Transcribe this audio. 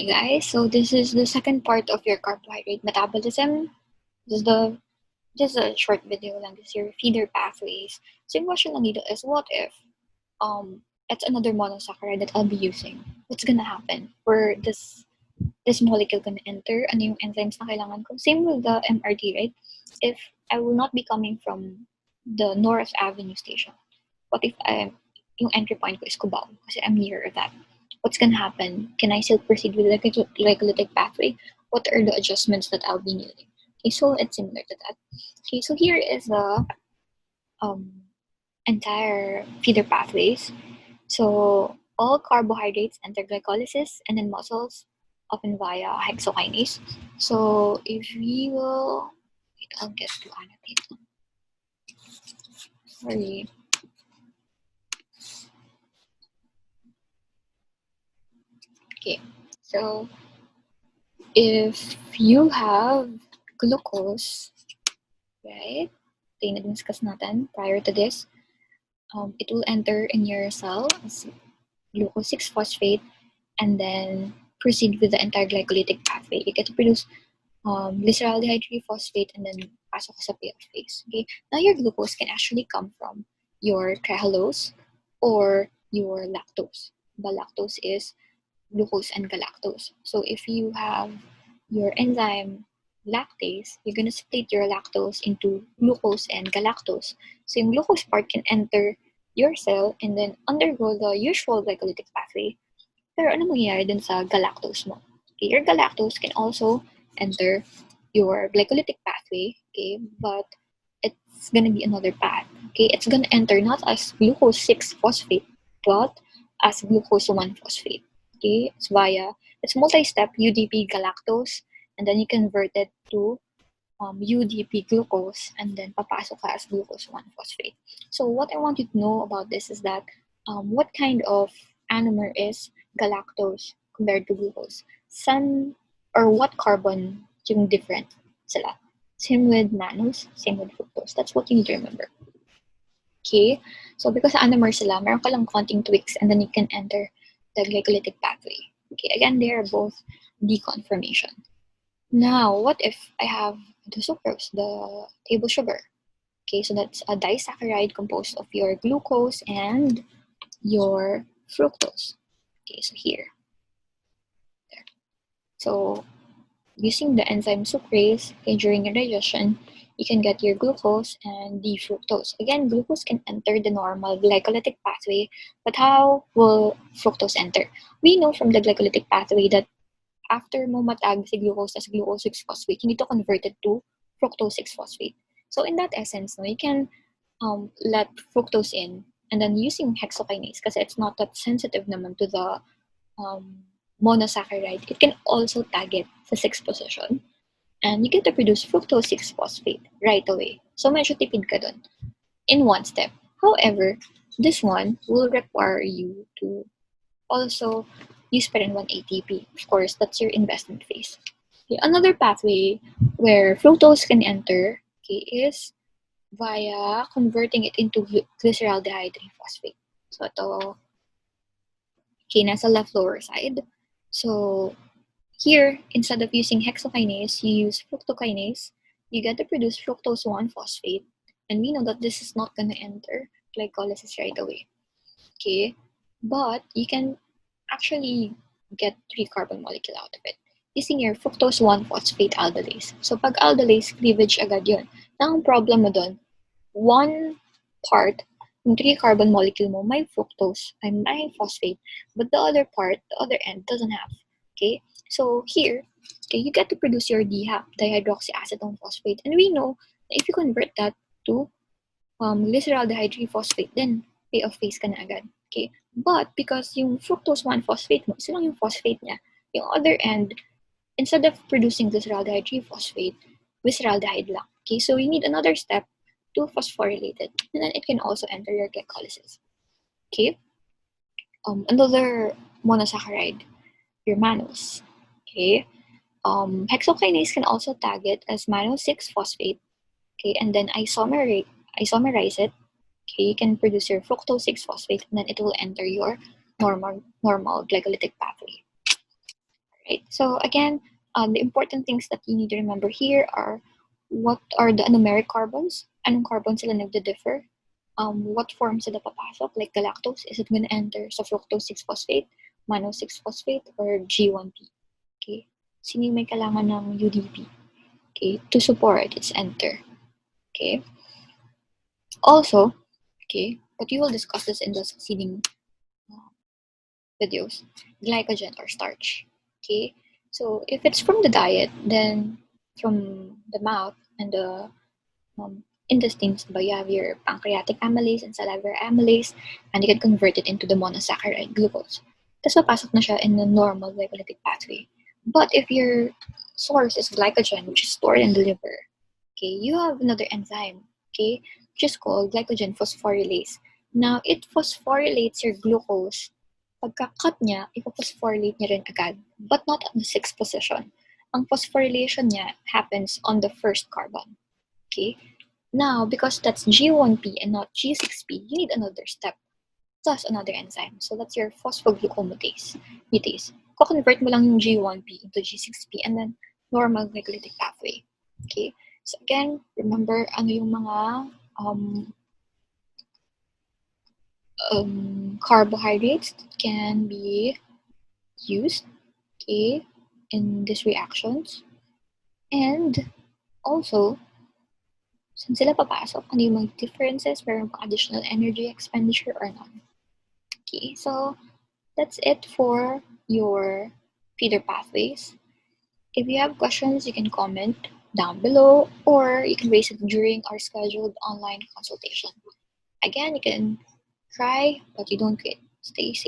Okay, guys, so this is the second part of your carbohydrate metabolism. This is the just a short video lang. This is your feeder pathways. So yung question lang dito is, what if it's another monosaccharide that I'll be using? What's gonna happen? Where this molecule gonna enter? Ano yung enzymes na kailangan ko? Same with the MRT, right? If I will not be coming from the North Avenue station, what if yung entry point ko is Cubao kasi I'm near that? What's gonna happen? Can I still proceed with the glycolytic pathway? What are the adjustments that I'll be needing? Okay, so it's similar to that. Okay, so here is the entire feeder pathways. So all carbohydrates enter glycolysis and then muscles, often via hexokinase. So if we will, wait, I'll get to annotate. Sorry. Okay, so if you have glucose, right? Ito yung na-discuss natin prior to this. It will enter in your cell as glucose 6-phosphate and then proceed with the entire glycolytic pathway. You get to produce glyceraldehyde 3-phosphate and then pasok sa payoff phase. Okay? Now your glucose can actually come from your trehalose or your lactose. The lactose is glucose and galactose. So if you have your enzyme lactase, you're going to split your lactose into glucose and galactose. So yung glucose part can enter your cell and then undergo the usual glycolytic pathway. Pero ano mangyayari dun sa galactose mo? Okay, your galactose can also enter your glycolytic pathway, okay, but it's gonna be another path. Okay, it's gonna enter not as glucose 6-phosphate, but as glucose 1-phosphate. Okay, it's multi-step UDP galactose, and then you convert it to UDP glucose, and then papasok ka as glucose 1-phosphate. So what I want you to know about this is that what kind of anomer is galactose compared to glucose? What carbon yung different sila? Same with mannose, same with fructose. That's what you need to remember. Okay, so because anomer sila, meron ka lang konting tweaks and then you can enter the glycolytic pathway. Okay, again, they are both deconformation. Now, what if I have the sucrose, the table sugar? Okay, so that's a disaccharide composed of your glucose and your fructose. Okay, so here. There. So, using the enzyme sucrase, okay, during your digestion, you can get your glucose and the fructose. Again, glucose can enter the normal glycolytic pathway, but how will fructose enter? We know from the glycolytic pathway that after mo matag si glucose as glucose 6-phosphate, you need to convert it to fructose 6-phosphate. So in that essence, no, you can let fructose in and then using hexokinase kasi it's not that sensitive naman to the monosaccharide, it can also tag it sa 6th position. And you get to produce fructose 6-phosphate right away. So medyo tipid ka dun in one step. However, this one will require you to also use pa rin 1 ATP. Of course, that's your investment phase. Okay, another pathway where fructose can enter, okay, is via converting it into glyceraldehyde 3-phosphate. So ito, okay, nasa left lower side. So here, instead of using hexokinase, you use fructokinase. You get to produce fructose 1-phosphate. And we know that this is not going to enter glycolysis right away. Okay, but you can actually get 3 carbon molecule out of it using your fructose 1-phosphate aldolase. So pag aldolase, cleavage agad yun. Now, ang problem mo dun, one part, yung 3 carbon molecule mo, may fructose, may phosphate, but the other part, the other end, doesn't have. Okay, so here, okay, you get to produce your DHAP, dihydroxyacetone phosphate, and we know that if you convert that to glyceraldehyde 3-phosphate, then payoff phase ka na agad. Okay, but because yung fructose 1-phosphate mo, isa lang yung phosphate niya, yung other end, instead of producing glyceraldehyde 3-phosphate, glyceraldehyde lang. Okay, so you need another step to phosphorylate it, and then it can also enter your glycolysis. Okay, another monosaccharide, your mannose. Okay, hexokinase can also tag it as mannose 6-phosphate. Okay, and then isomerize it. Okay, you can produce your fructose 6-phosphate, and then it will enter your normal glycolytic pathway. right? So again, the important things that you need to remember here are what are the anomeric carbons, anong carbon sila nagdi-differ, what form sila papasok, like the lactose, is it going to enter sa fructose 6-phosphate, mannose 6-phosphate, or G1P? Okay, sino may kailangan ng UDP? Okay, to support its enter. Okay, also, okay, but we will discuss this in the succeeding videos, glycogen or starch. Okay, so if it's from the diet, then from the mouth and the intestines, you have your pancreatic amylase and salivary amylase, and you can convert it into the monosaccharide glucose. Tapos papasok na siya in the normal glycolytic pathway. But if your source is glycogen, which is stored in the liver, okay, you have another enzyme, okay, which is called glycogen phosphorylase. Now, it phosphorylates your glucose. Pagka-cut niya, ipophosphorylate niya rin agad, but not at the 6th position. Ang phosphorylation niya happens on the first carbon. Okay? Now, because that's G1P and not G6P, you need another step, plus another enzyme. So that's your phosphoglucomutase. Ko-convert mo lang yung G1P into G6P and then normal glycolytic pathway. Okay? So again, remember ano yung mga carbohydrates that can be used, okay, in these reactions. And also, saan sila papasok? Ano yung mga differences? Meron pang additional energy expenditure or not? Okay, so that's it for your feeder pathways. If you have questions, you can comment down below or you can raise it during our scheduled online consultation. Again, you can cry, but you don't quit. Stay safe.